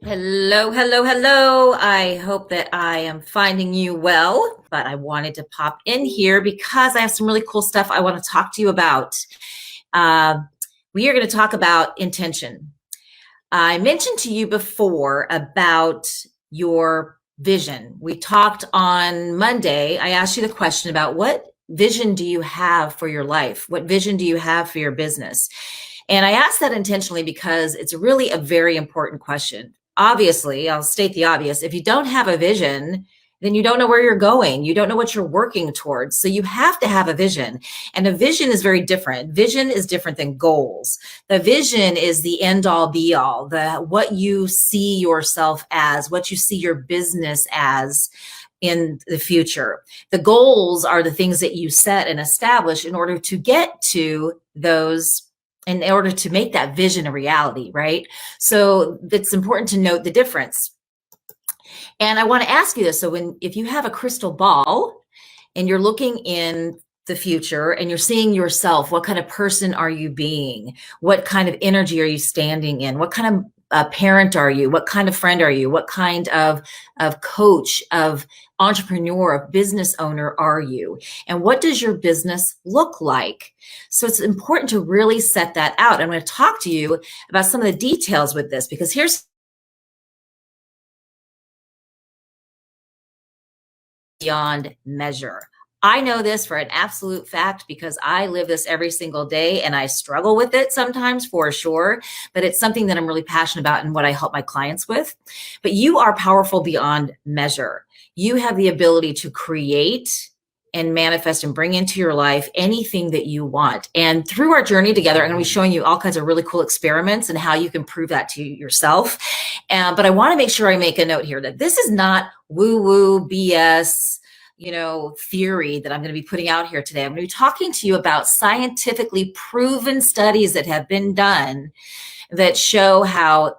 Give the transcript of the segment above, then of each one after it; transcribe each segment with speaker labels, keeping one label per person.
Speaker 1: Hello, hello, hello. I hope that I am finding you well, but I wanted to pop in here because I have some really cool stuff I want to talk to you about. Uh, we are going to talk about intention. I mentioned to you before about your vision. We talked on Monday. I asked you the question about what vision do you have for your life? What vision do you have for your business? And I asked that intentionally because it's really a very important question. Obviously, I'll state the obvious. If you don't have a vision, then you don't know where you're going. You don't know what you're working towards. So you have to have a vision. And a vision is very different. Vision is different than goals. The vision is the end all be all, the what you see yourself as, what you see your business as in the future. The goals are the things that you set and establish in order to get to those, in order to make that vision a reality, right? So it's important to note the difference. And I want to ask you this. So if you have a crystal ball and you're looking in the future and you're seeing yourself, what kind of person are you being? What kind of energy are you standing in? What kind of parent are you? What kind of friend are you? What kind of coach, of entrepreneur, of business owner are you? And what does your business look like? So it's important to really set that out. I'm going to talk to you about some of the details with this, because here's beyond measure. I know this for an absolute fact because I live this every single day and I struggle with it sometimes for sure, but it's something that I'm really passionate about and what I help my clients with. But you are powerful beyond measure. You have the ability to create and manifest and bring into your life anything that you want. And through our journey together, I'm going to be showing you all kinds of really cool experiments and how you can prove that to yourself. But I want to make sure I make a note here that this is not woo-woo BS, theory that I'm going to be putting out here today. I'm going to be talking to you about scientifically proven studies that have been done that show how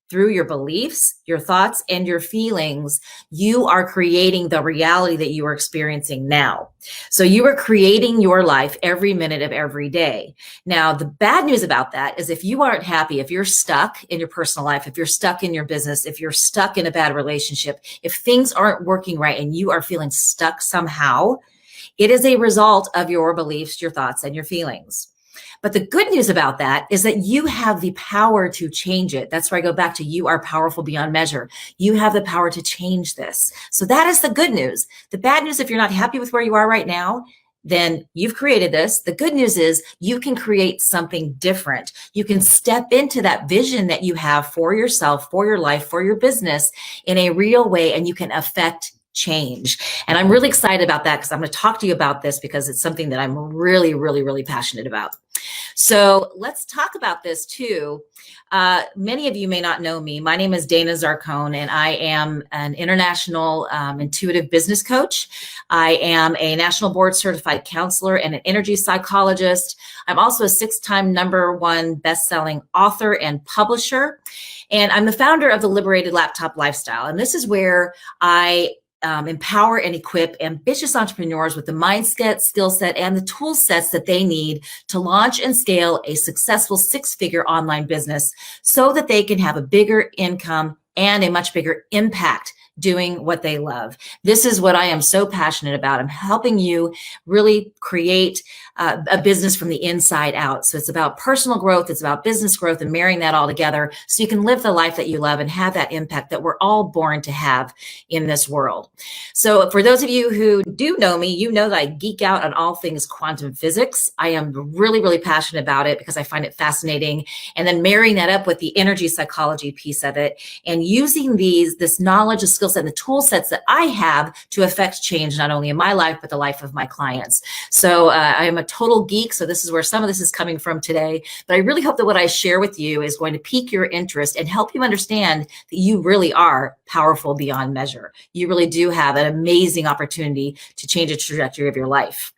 Speaker 1: through your beliefs, your thoughts, and your feelings, you are creating the reality that you are experiencing now. So you are creating your life every minute of every day. Now, the bad news about that is if you aren't happy, if you're stuck in your personal life, if you're stuck in your business, if you're stuck in a bad relationship, if things aren't working right and you are feeling stuck somehow, it is a result of your beliefs, your thoughts, and your feelings. But the good news about that is that you have the power to change it. That's where I go back to you are powerful beyond measure. You have the power to change this. So that is the good news. The bad news, if you're not happy with where you are right now, then you've created this. The good news is you can create something different. You can step into that vision that you have for yourself, for your life, for your business in a real way, and you can affect change. And I'm really excited about that because I'm going to talk to you about this because it's something that I'm really, really, really passionate about. So let's talk about this too. Many of you may not know me. My name is Dana Zarcone, and I am an international intuitive business coach. I am a national board certified counselor and an energy psychologist. I'm also a 6-time #1 best-selling author and publisher. And I'm the founder of the Liberated Laptop Lifestyle. And this is where I empower and equip ambitious entrepreneurs with the mindset, skill set, and the tool sets that they need to launch and scale a successful 6-figure online business so that they can have a bigger income and a much bigger impact doing what they love. This is what I am so passionate about. I'm helping you really create a business from the inside out. So it's about personal growth, it's about business growth, and marrying that all together so you can live the life that you love and have that impact that we're all born to have in this world. So for those of you who do know me, you know that I geek out on all things quantum physics. I am really, really passionate about it because I find it fascinating. And then marrying that up with the energy psychology piece of it and using this knowledge, the skill set, and the tool sets that I have to affect change, not only in my life, but the life of my clients. So I am a total geek. So this is where some of this is coming from today. But I really hope that what I share with you is going to pique your interest and help you understand that you really are powerful beyond measure. You really do have an amazing opportunity to change the trajectory of your life.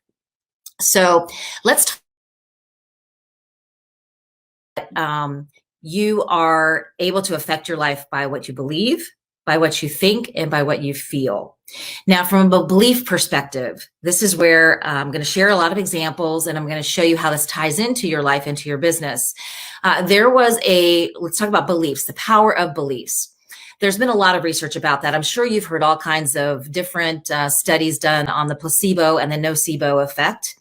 Speaker 1: So let's you are able to affect your life by what you believe, by what you think, and by what you feel. Now, from a belief perspective, this is where I'm going to share a lot of examples, and I'm going to show you how this ties into your life, into your business. Let's talk about beliefs, the power of beliefs. There's been a lot of research about that. I'm sure you've heard all kinds of different studies done on the placebo and the nocebo effect.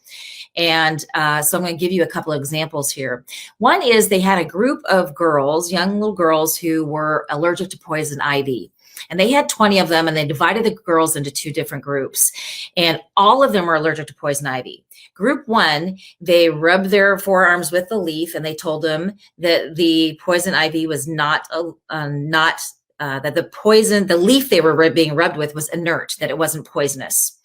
Speaker 1: And so I'm going to give you a couple of examples here. One is they had a group of girls, young little girls, who were allergic to poison ivy. And they had 20 of them, and they divided the girls into two different groups. And all of them were allergic to poison ivy. Group one, they rubbed their forearms with the leaf, and they told them that the poison ivy was not that the leaf they were being rubbed with was inert, that it wasn't poisonous.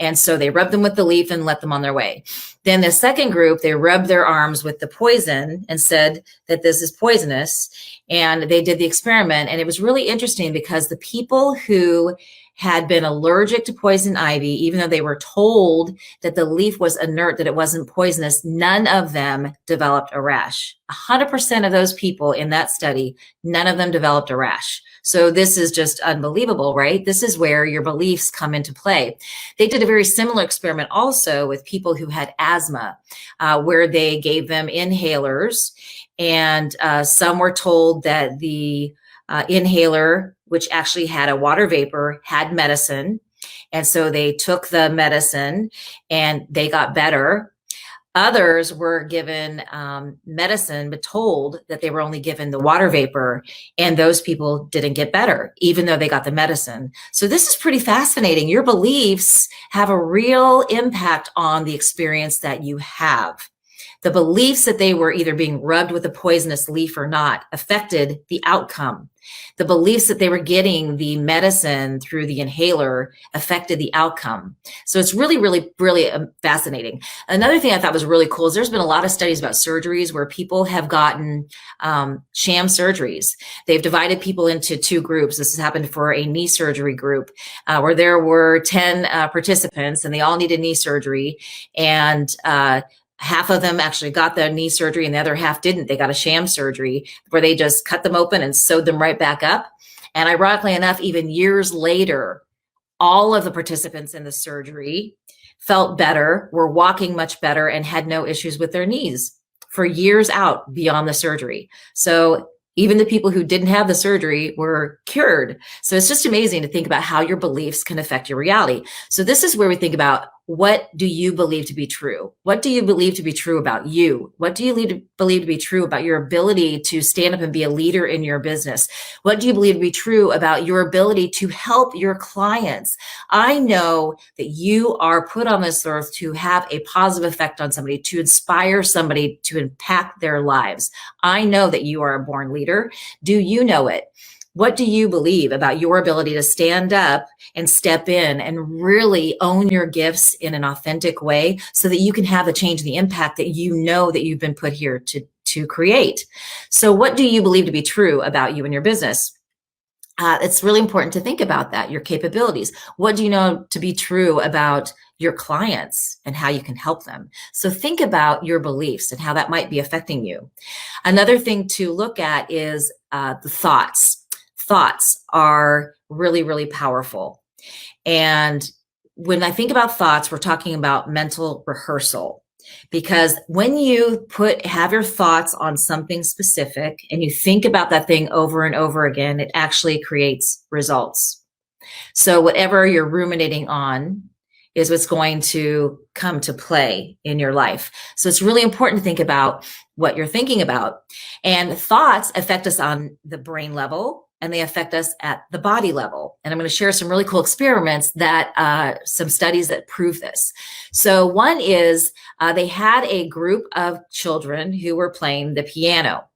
Speaker 1: And so they rubbed them with the leaf and let them on their way. Then the second group, they rubbed their arms with the poison and said that this is poisonous. And they did the experiment. And it was really interesting because the people who had been allergic to poison ivy, even though they were told that the leaf was inert, that it wasn't poisonous, none of them developed a rash. 100% of those people in that study, none of them developed a rash. So this is just unbelievable, right? This is where your beliefs come into play. They did a very similar experiment also with people who had asthma, where they gave them inhalers, and some were told that the inhaler, which actually had a water vapor, had medicine. And so they took the medicine and they got better. Others were given medicine, but told that they were only given the water vapor, and those people didn't get better, even though they got the medicine. So this is pretty fascinating. Your beliefs have a real impact on the experience that you have. The beliefs that they were either being rubbed with a poisonous leaf or not affected the outcome. The beliefs that they were getting the medicine through the inhaler affected the outcome. So it's really, really, really fascinating. Another thing I thought was really cool is there's been a lot of studies about surgeries where people have gotten sham surgeries. They've divided people into two groups. This has happened for a knee surgery group where there were 10 participants and they all needed knee surgery. And half of them actually got the knee surgery and the other half didn't. They got a sham surgery where they just cut them open and sewed them right back up. And ironically enough, even years later, all of the participants in the surgery felt better, were walking much better, and had no issues with their knees for years out beyond the surgery. So even the people who didn't have the surgery were cured. So it's just amazing to think about how your beliefs can affect your reality. So this is where we think about, what do you believe to be true? What do you believe to be true about you? What do you believe to be true about your ability to stand up and be a leader in your business? What do you believe to be true about your ability to help your clients? I know that you are put on this earth to have a positive effect on somebody, to inspire somebody, to impact their lives. I know that you are a born leader. Do you know it? What do you believe about your ability to stand up and step in and really own your gifts in an authentic way so that you can have the change and the impact that you know that you've been put here to create? So what do you believe to be true about you and your business? It's really important to think about that, your capabilities. What do you know to be true about your clients and how you can help them? So think about your beliefs and how that might be affecting you. Another thing to look at is the thoughts. Thoughts are really, really powerful. And when I think about thoughts, we're talking about mental rehearsal. Because when you have your thoughts on something specific and you think about that thing over and over again, it actually creates results. So whatever you're ruminating on is what's going to come to play in your life. So it's really important to think about what you're thinking about. And thoughts affect us on the brain level, and they affect us at the body level. And I'm going to share some really cool experiments that some studies that prove this. So one is they had a group of children who were playing the piano,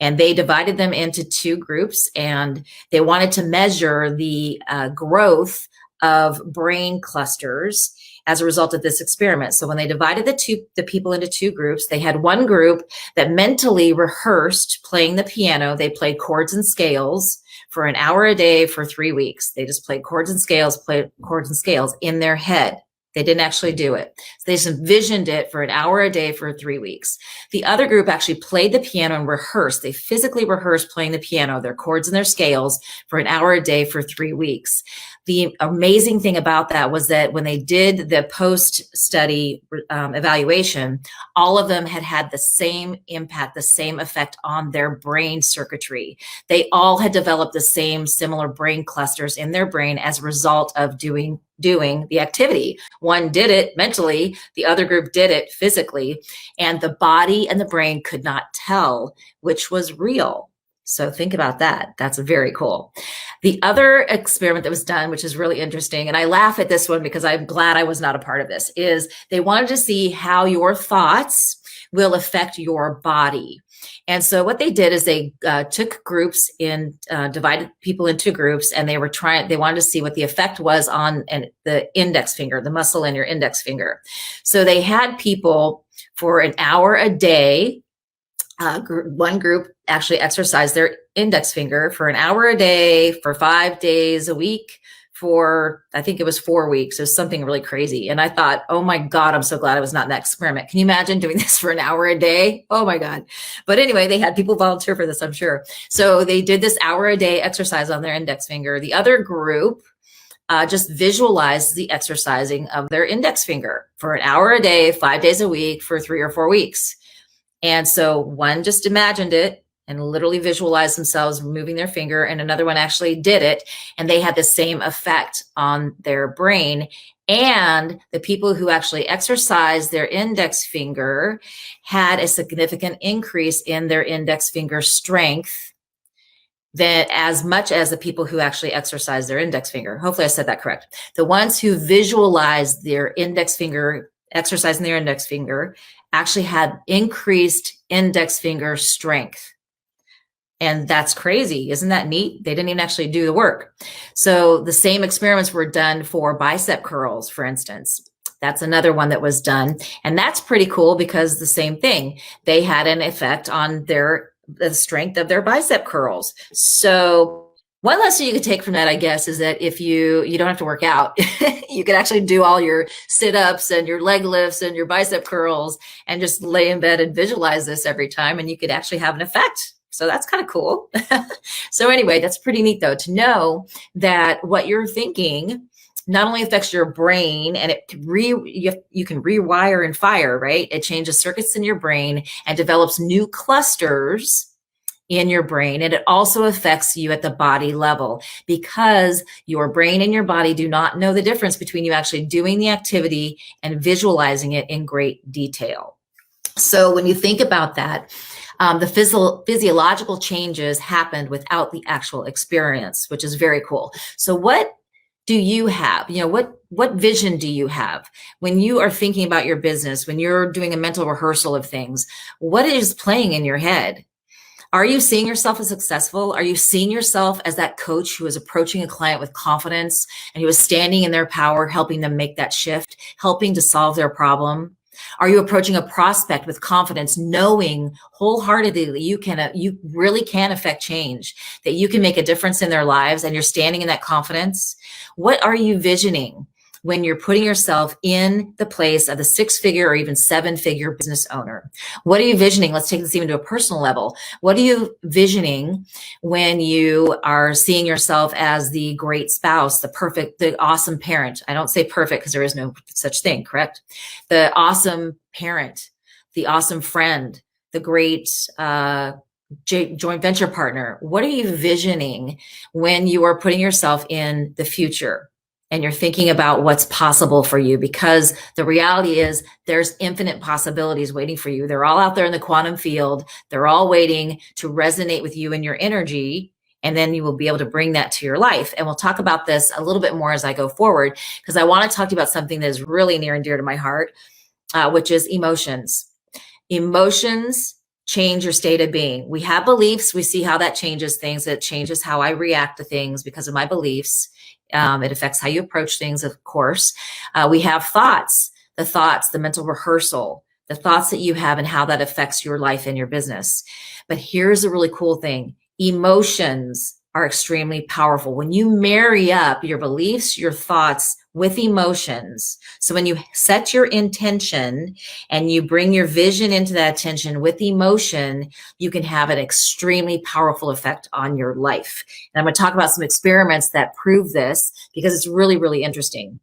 Speaker 1: and they divided them into two groups, and they wanted to measure the growth of brain clusters as a result of this experiment. So when they divided the people into two groups, they had one group that mentally rehearsed playing the piano. They played chords and scales for an hour a day for 3 weeks. They just played chords and scales in their head. They didn't actually do it. So they just envisioned it for an hour a day for 3 weeks. The other group actually played the piano and rehearsed. They physically rehearsed playing the piano, their chords and their scales, for an hour a day for 3 weeks. The amazing thing about that was that when they did the post-study evaluation, all of them had the same impact, the same effect on their brain circuitry. They all had developed the same similar brain clusters in their brain as a result of doing the activity. One did it mentally, the other group did it physically, and the body and the brain could not tell which was real. So think about that. That's very cool. The other experiment that was done, which is really interesting, and I laugh at this one because I'm glad I was not a part of this, is they wanted to see how your thoughts will affect your body. And so what they did is they took groups in, divided people into groups, and they wanted to see what the effect was on the index finger, the muscle in your index finger. So they had people for an hour a day. One group actually exercised their index finger for an hour a day for 5 days a week for, I think it was 4 weeks. It was something really crazy. And I thought, oh my God, I'm so glad I was not in that experiment. Can you imagine doing this for an hour a day? Oh my God. But anyway, they had people volunteer for this, I'm sure. So they did this hour a day exercise on their index finger. The other group just visualized the exercising of their index finger for an hour a day, 5 days a week for 3 or 4 weeks. And so one just imagined it and literally visualized themselves moving their finger, and another one actually did it, and they had the same effect on their brain. And the people who actually exercised their index finger had a significant increase in their index finger strength than as much as the people who actually exercise their index finger. Hopefully I said that correct. The ones who visualized their index finger, exercising their index finger, actually had increased index finger strength. And that's crazy. Isn't that neat? They didn't even actually do the work. So the same experiments were done for bicep curls, for instance. That's another one that was done. And that's pretty cool because the same thing, they had an effect on the strength of their bicep curls. So one lesson you could take from that, I guess, is that if you don't have to work out, you can actually do all your sit-ups and your leg lifts and your bicep curls and just lay in bed and visualize this every time, and you could actually have an effect. So that's kind of cool. So anyway, that's pretty neat though, to know that what you're thinking not only affects your brain, and you can rewire and fire, right? It changes circuits in your brain and develops new clusters in your brain. And it also affects you at the body level, because your brain and your body do not know the difference between you actually doing the activity and visualizing it in great detail. So when you think about that, the physiological changes happened without the actual experience, which is very cool. So what do you have? What vision do you have when you are thinking about your business, when you're doing a mental rehearsal of things? What is playing in your head? Are you seeing yourself as successful? Are you seeing yourself as that coach who is approaching a client with confidence and who is standing in their power, helping them make that shift, helping to solve their problem? Are you approaching a prospect with confidence, knowing wholeheartedly you really can affect change, that you can make a difference in their lives, and you're standing in that confidence? What are you visioning when you're putting yourself in the place of the 6-figure or even 7-figure business owner? What are you visioning? Let's take this even to a personal level. What are you visioning when you are seeing yourself as the great spouse, the awesome parent? I don't say perfect because there is no such thing, correct? The awesome parent, the awesome friend, the great joint venture partner. What are you visioning when you are putting yourself in the future and you're thinking about what's possible for you? Because the reality is there's infinite possibilities waiting for you. They're all out there in the quantum field. They're all waiting to resonate with you and your energy. And then you will be able to bring that to your life. And we'll talk about this a little bit more as I go forward, because I want to talk to you about something that is really near and dear to my heart, which is emotions. Emotions change your state of being. We have beliefs. We see how that changes things. It changes how I react to things because of my beliefs. It affects how you approach things, of course. We have thoughts, the mental rehearsal, the thoughts that you have and how that affects your life and your business. But here's a really cool thing. Emotions are extremely powerful. When you marry up your beliefs, your thoughts with emotions. So when you set your intention and you bring your vision into that intention with emotion, you can have an extremely powerful effect on your life. And I'm going to talk about some experiments that prove this because it's really, really interesting.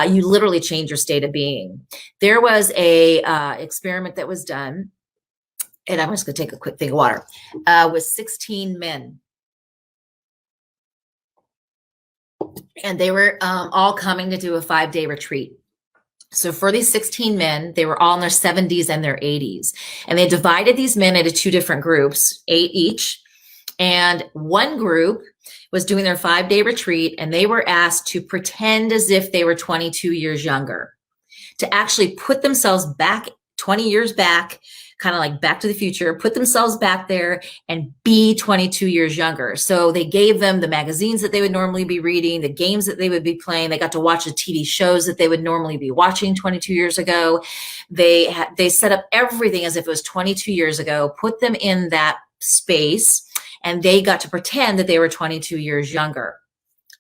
Speaker 1: You literally change your state of being. There was a experiment that was done, and I'm just going to take a quick thing of water, with 16 men. And they were all coming to do a 5-day retreat. So for these 16 men, they were all in their 70s and their 80s. And they divided these men into 2 different groups, 8 each. And one group was doing their 5-day retreat, and they were asked to pretend as if they were 22 years younger, to actually put themselves back 20 years back, kind of like Back to the Future, put themselves back there and be 22 years younger. So they gave them the magazines that they would normally be reading, the games that they would be playing. They got to watch the TV shows that they would normally be watching 22 years ago. They set up everything as if it was 22 years ago, put them in that space, and they got to pretend that they were 22 years younger.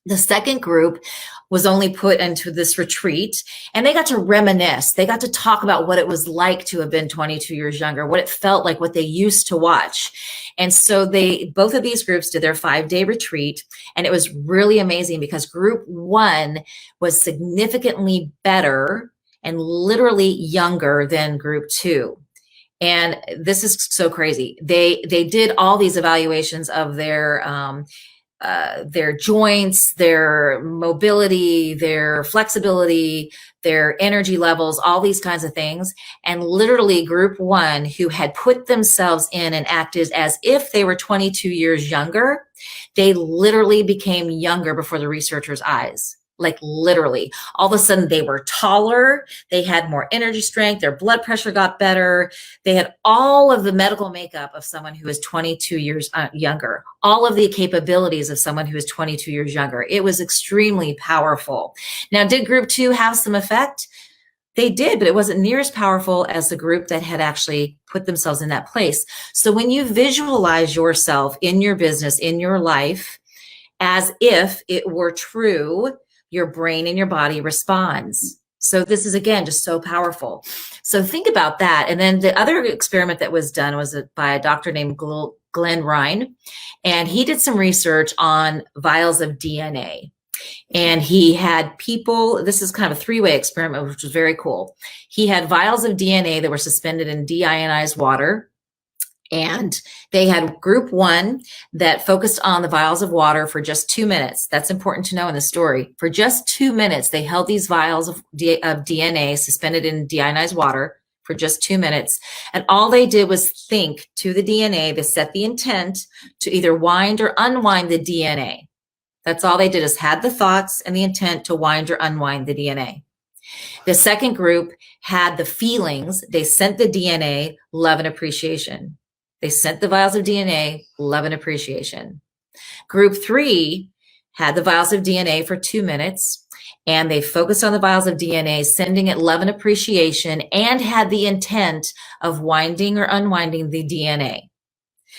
Speaker 1: The second group was only put into this retreat, and they got to reminisce. They got to talk about what it was like to have been 22 years younger, what it felt like, what they used to watch. And so both of these groups did their 5-day retreat, and it was really amazing because group 1 was significantly better and literally younger than group 2. And this is so crazy. They did all these evaluations of their joints, their mobility, their flexibility, their energy levels, all these kinds of things. And literally group 1, who had put themselves in and acted as if they were 22 years younger, they literally became younger before the researchers' eyes. Like literally, all of a sudden they were taller, they had more energy strength, their blood pressure got better. They had all of the medical makeup of someone who is 22 years younger, all of the capabilities of someone who is 22 years younger. It was extremely powerful. Now, did group 2 have some effect? They did, but it wasn't near as powerful as the group that had actually put themselves in that place. So when you visualize yourself in your business, in your life, as if it were true, your brain and your body responds. So this is, again, just so powerful. So think about that. And then the other experiment that was done was by a doctor named Glenn Ryan. And he did some research on vials of DNA. And he had people, this is kind of a 3-way experiment, which was very cool. He had vials of DNA that were suspended in deionized water. And they had group 1 that focused on the vials of water for just 2 minutes. That's important to know in the story. For just 2 minutes, they held these vials of DNA suspended in deionized water for just 2 minutes. And all they did was think to the DNA. They set the intent to either wind or unwind the DNA. That's all they did, is had the thoughts and the intent to wind or unwind the DNA. The second group had the feelings. They sent the DNA love and appreciation. They sent the vials of DNA, love and appreciation. Group 3 had the vials of DNA for 2 minutes, and they focused on the vials of DNA, sending it love and appreciation, and had the intent of winding or unwinding the DNA.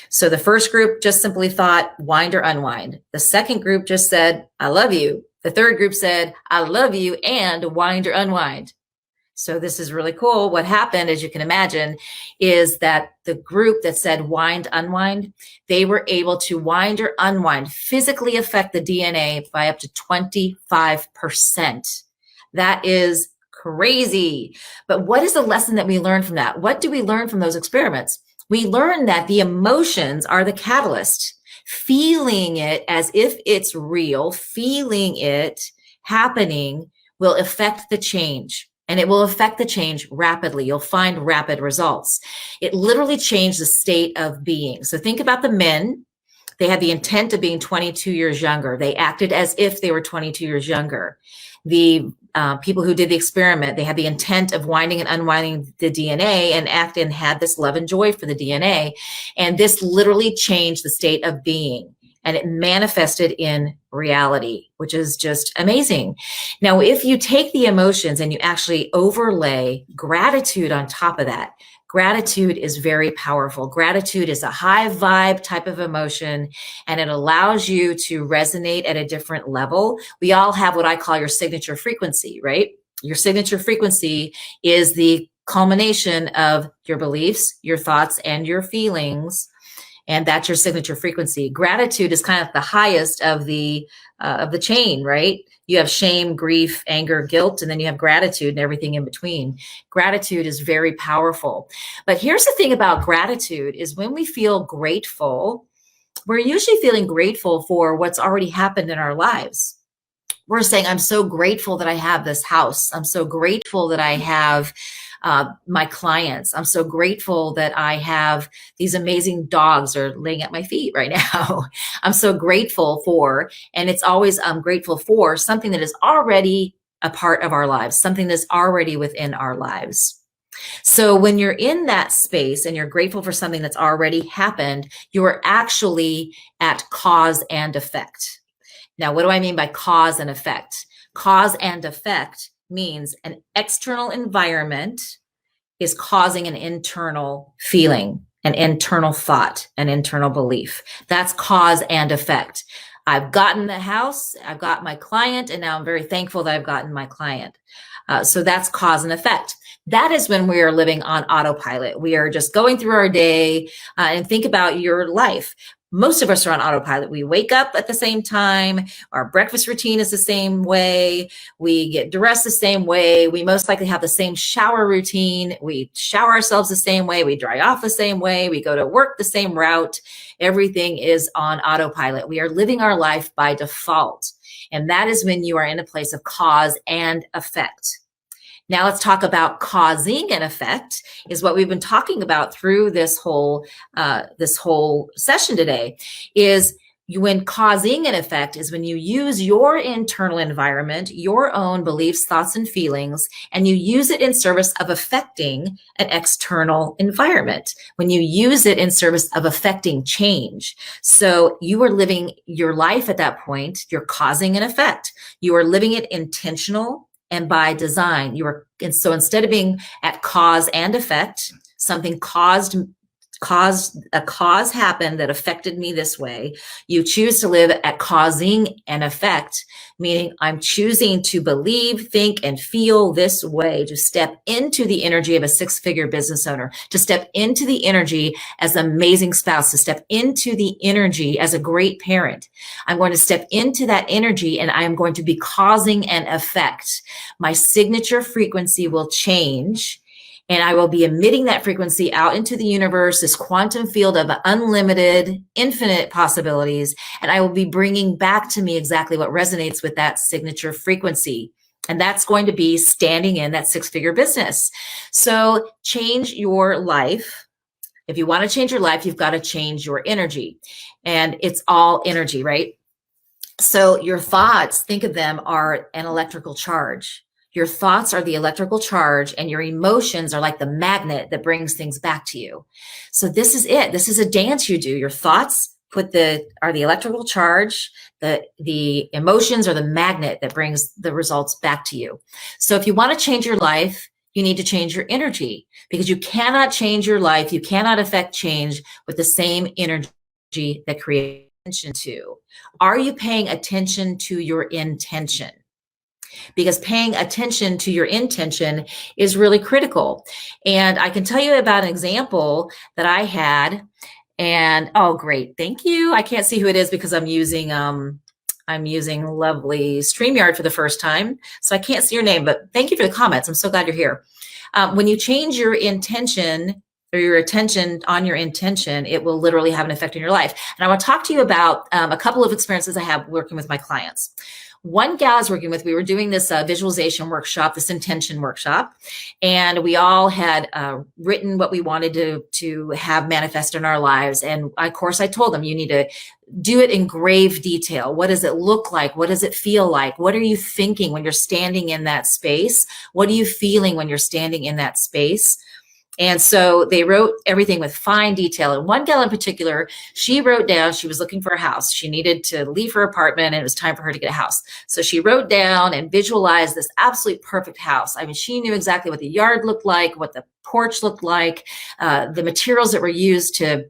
Speaker 1: So the first group just simply thought wind or unwind. The second group just said, I love you. The third group said, I love you, and wind or unwind. So this is really cool. What happened, as you can imagine, is that the group that said wind, unwind, they were able to wind or unwind, physically affect the DNA by up to 25%. That is crazy. But what is the lesson that we learned from that? What do we learn from those experiments? We learned that the emotions are the catalyst. Feeling it as if it's real, feeling it happening will affect the change. And it will affect the change rapidly. You'll find rapid results. It literally changed the state of being. So think about the men. They had the intent of being 22 years younger. They acted as if they were 22 years younger. The people who did the experiment, they had the intent of winding and unwinding the DNA and acted and had this love and joy for the DNA. And this literally changed the state of being. And it manifested in reality, which is just amazing. Now, if you take the emotions and you actually overlay gratitude on top of that, Gratitude is very powerful. Gratitude is a high vibe type of emotion, and it allows you to resonate at a different level. We all have what I call your signature frequency, right? Your signature frequency is the culmination of your beliefs, your thoughts, and your feelings. And that's your signature frequency. Gratitude is kind of the highest of the chain, right? You have shame, grief, anger, guilt, and then you have gratitude and everything in between. Gratitude is very powerful. But here's the thing about gratitude is when we feel grateful, we're usually feeling grateful for what's already happened in our lives. We're saying, I'm so grateful that I have this house. I'm so grateful that I have my clients. I'm so grateful that I have these amazing dogs are laying at my feet right now. I'm so grateful for, and it's always I'm grateful for something that is already a part of our lives, something that's already within our lives. So when you're in that space and you're grateful for something that's already happened, you are actually at cause and effect. Now, what do I mean by cause and effect? Cause and effect means an external environment is causing an internal feeling, an internal thought, an internal belief. That's cause and effect. I've gotten the house, I've got my client, and now I'm very thankful that I've gotten my client. So that's cause and effect. That is when we are living on autopilot. We are just going through our day and think about your life. Most of us are on autopilot. We wake up at the same time. Our breakfast routine is the same way. We get dressed the same way. We most likely have the same shower routine. We shower ourselves the same way. We dry off the same way. We go to work the same route. Everything is on autopilot. We are living our life by default. And that is when you are in a place of cause and effect. Now let's talk about causing an effect, is what we've been talking about through this whole session today. Is when causing an effect is when you use your internal environment, your own beliefs, thoughts, and feelings, and you use it in service of affecting an external environment. When you use it in service of affecting change. So you are living your life at that point, you're causing an effect. You are living it intentional and by design. And so instead of being at cause and effect, something caused a cause happened that affected me this way. You choose to live at causing an effect, meaning I'm choosing to believe, think, and feel this way, to step into the energy of a six-figure business owner, to step into the energy as an amazing spouse, to step into the energy as a great parent. I'm going to step into that energy and I am going to be causing an effect. My signature frequency will change. And I will be emitting that frequency out into the universe, this quantum field of unlimited, infinite possibilities. And I will be bringing back to me exactly what resonates with that signature frequency. And that's going to be standing in that six-figure business. So change your life. If you want to change your life, you've got to change your energy. And it's all energy, right? So your thoughts, think of them, are an electrical charge. Your thoughts are the electrical charge, and your emotions are like the magnet that brings things back to you. So this is it. This is a dance you do. Your thoughts are the electrical charge. The emotions are the magnet that brings the results back to you. So if you want to change your life, you need to change your energy, because you cannot change your life. You cannot affect change with the same energy that creates attention to. Are you paying attention to your intention? Because paying attention to your intention is really critical. And I can tell you about an example that I had. And oh, great, thank you. I can't see who it is because I'm using lovely StreamYard for the first time, so I can't see your name. But thank you for the comments. I'm so glad you're here. When you change your intention or your attention on your intention, it will literally have an effect on your life. And I want to talk to you about a couple of experiences I have working with my clients. One gal I was working with, we were doing this visualization workshop, this intention workshop, and we all had written what we wanted to have manifest in our lives. And of course, I told them, you need to do it in grave detail. What does it look like? What does it feel like? What are you thinking when you're standing in that space? What are you feeling when you're standing in that space? And so they wrote everything with fine detail. And one gal in particular, she wrote down, she was looking for a house. She needed to leave her apartment and it was time for her to get a house. So she wrote down and visualized this absolutely perfect house. I mean, she knew exactly what the yard looked like, what the porch looked like, the materials that were used to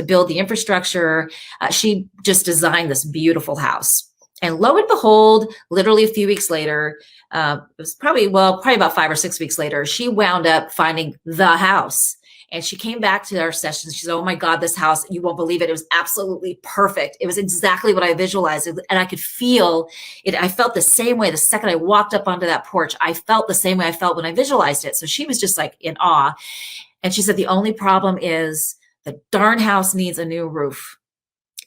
Speaker 1: build the infrastructure. She just designed this beautiful house. And lo and behold, literally a few weeks later, it was probably about 5 or 6 weeks later, she wound up finding the house. And she came back to our sessions. She said, oh my God, this house, you won't believe it. It was absolutely perfect. It was exactly what I visualized. And I could feel it. I felt the same way the second I walked up onto that porch. I felt the same way I felt when I visualized it. So she was just like in awe. And she said, the only problem is the darn house needs a new roof.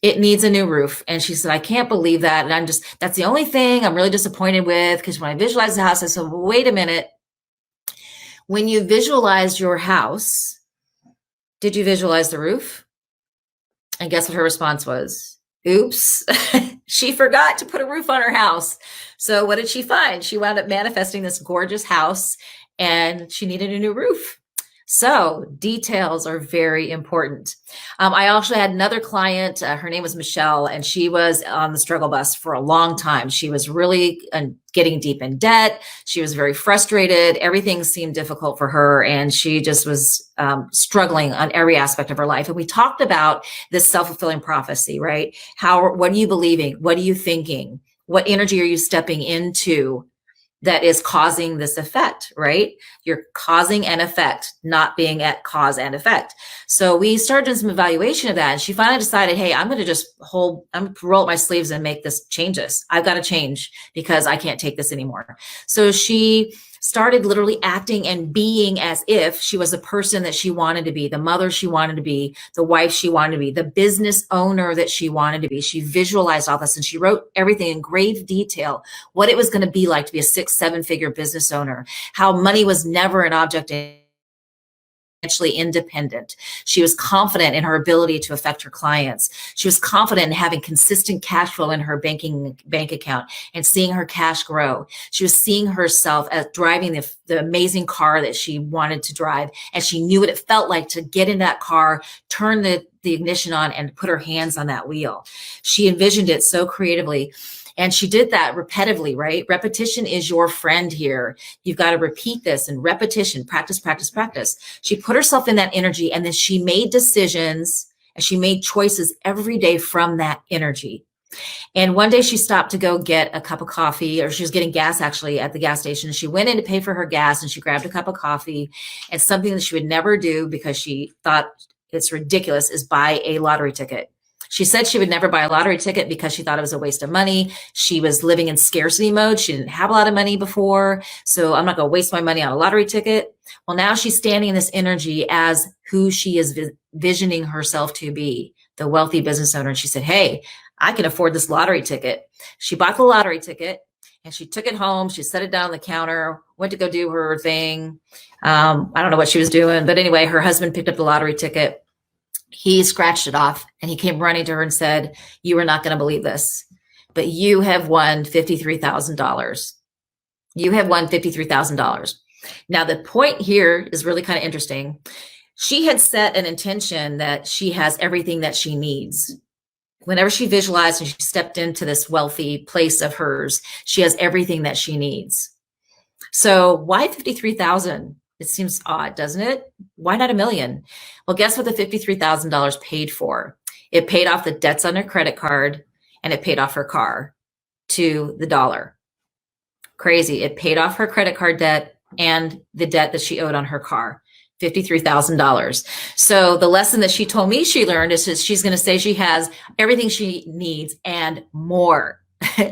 Speaker 1: It needs a new roof. And she said, I can't believe that. And that's the only thing I'm really disappointed with, because when I visualized the house, I said, well, wait a minute. When you visualized your house, did you visualize the roof? And guess what her response was? Oops, she forgot to put a roof on her house. So what did she find? She wound up manifesting this gorgeous house and she needed a new roof. So details are very important. I also had another client, her name was Michelle, and she was on the struggle bus for a long time. She was really getting deep in debt. She was very frustrated. Everything seemed difficult for her, and she just was struggling on every aspect of her life. And we talked about this self-fulfilling prophecy, right? What are you believing? What are you thinking? What energy are you stepping into that is causing this effect, right? You're causing an effect, not being at cause and effect. So we started doing some evaluation of that. And she finally decided, hey, I'm going to roll up my sleeves and make this changes. I've got to change because I can't take this anymore. So she started literally acting and being as if she was the person that she wanted to be, the mother she wanted to be, the wife she wanted to be, the business owner that she wanted to be. She visualized all this and she wrote everything in grave detail, what it was going to be like to be a 6-7-figure business owner, how money was never an object financially independent. She was confident in her ability to affect her clients. She was confident in having consistent cash flow in her bank account and seeing her cash grow. She was seeing herself as driving the amazing car that she wanted to drive. And she knew what it felt like to get in that car, turn the ignition on and put her hands on that wheel. She envisioned it so creatively. And she did that repetitively, right? Repetition is your friend here. You've got to repeat this and repetition, practice, practice, practice. She put herself in that energy and then she made decisions and she made choices every day from that energy. And one day she stopped to go get a cup of coffee, or she was getting gas actually at the gas station. She went in to pay for her gas and she grabbed a cup of coffee, and something that she would never do because she thought it's ridiculous is buy a lottery ticket. She said she would never buy a lottery ticket because she thought it was a waste of money. She was living in scarcity mode. She didn't have a lot of money before. So I'm not going to waste my money on a lottery ticket. Well, now she's standing in this energy as who she is visioning herself to be, the wealthy business owner. And she said, hey, I can afford this lottery ticket. She bought the lottery ticket and she took it home. She set it down on the counter, went to go do her thing. I don't know what she was doing, but anyway, her husband picked up the lottery ticket. He scratched it off and he came running to her and said, you are not going to believe this, but you have won $53,000. You have won $53,000. Now, the point here is really kind of interesting. She had set an intention that she has everything that she needs. Whenever she visualized and she stepped into this wealthy place of hers, she has everything that she needs. So why 53,000? It seems odd, doesn't it? Why not $1 million? Well, guess what the $53,000 paid for? It paid off the debts on her credit card and it paid off her car to the dollar. Crazy. It paid off her credit card debt and the debt that she owed on her car. $53,000. So the lesson that she told me she learned is that she's going to say she has everything she needs and more.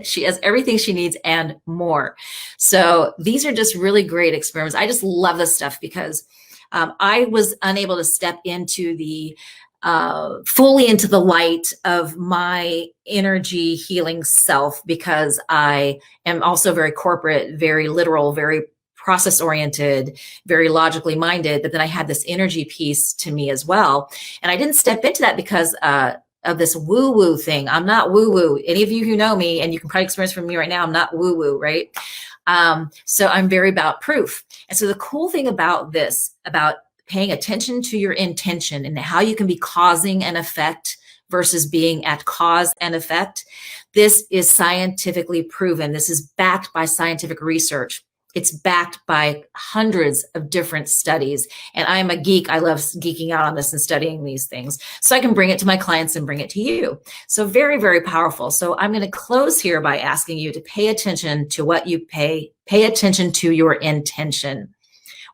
Speaker 1: She has everything she needs and more. So these are just really great experiments. I just love this stuff because I was unable to step into the fully into the light of my energy healing self because I am also very corporate, very literal, very process oriented, very logically minded. But then I had this energy piece to me as well. And I didn't step into that because of this woo-woo thing. I'm not woo-woo. Any of you who know me, and you can probably experience from me right now, I'm not woo-woo, right? So I'm very about proof. And so the cool thing about this, about paying attention to your intention and how you can be causing an effect versus being at cause and effect. This is scientifically proven. This is backed by scientific research. It's backed by hundreds of different studies. And I'm a geek. I love geeking out on this and studying these things. So I can bring it to my clients and bring it to you. So very, very powerful. So I'm going to close here by asking you to pay attention to what you pay attention to your intention.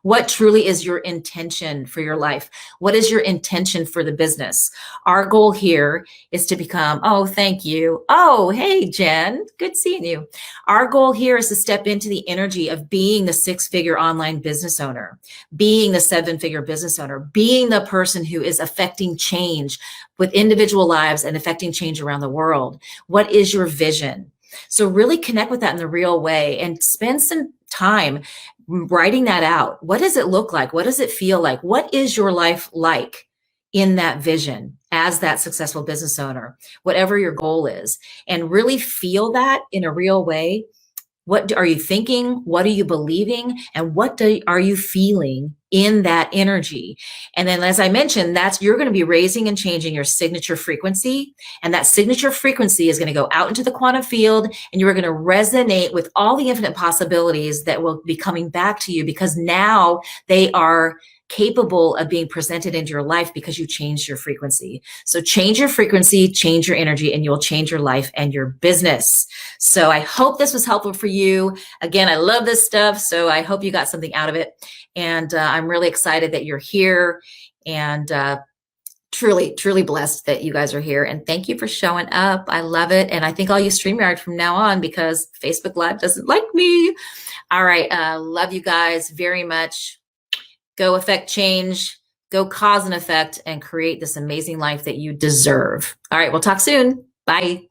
Speaker 1: What truly is your intention for your life? What is your intention for the business? Our goal here is to become, oh, thank you. Oh, hey, Jen, good seeing you. Our goal here is to step into the energy of being the 6-figure online business owner, being the 7-figure business owner, being the person who is affecting change with individual lives and affecting change around the world. What is your vision? So really connect with that in the real way and spend some time writing that out. What does it look like? What does it feel like? What is your life like in that vision as that successful business owner, whatever your goal is, and really feel that in a real way. What are you thinking? What are you believing? And what are you feeling in that energy? And then, as I mentioned, you're going to be raising and changing your signature frequency. And that signature frequency is going to go out into the quantum field, and you're going to resonate with all the infinite possibilities that will be coming back to you, because now they are capable of being presented into your life because you changed your frequency. So change your frequency, change your energy, and you'll change your life and your business. So I hope this was helpful for you. Again, I love this stuff, so I hope you got something out of it. And I'm really excited that you're here, and truly, truly blessed that you guys are here. And thank you for showing up. I love it. And I think I'll use StreamYard from now on because Facebook Live doesn't like me. All right. Love you guys very much. Go affect change, go cause and effect, and create this amazing life that you deserve. All right, we'll talk soon. Bye.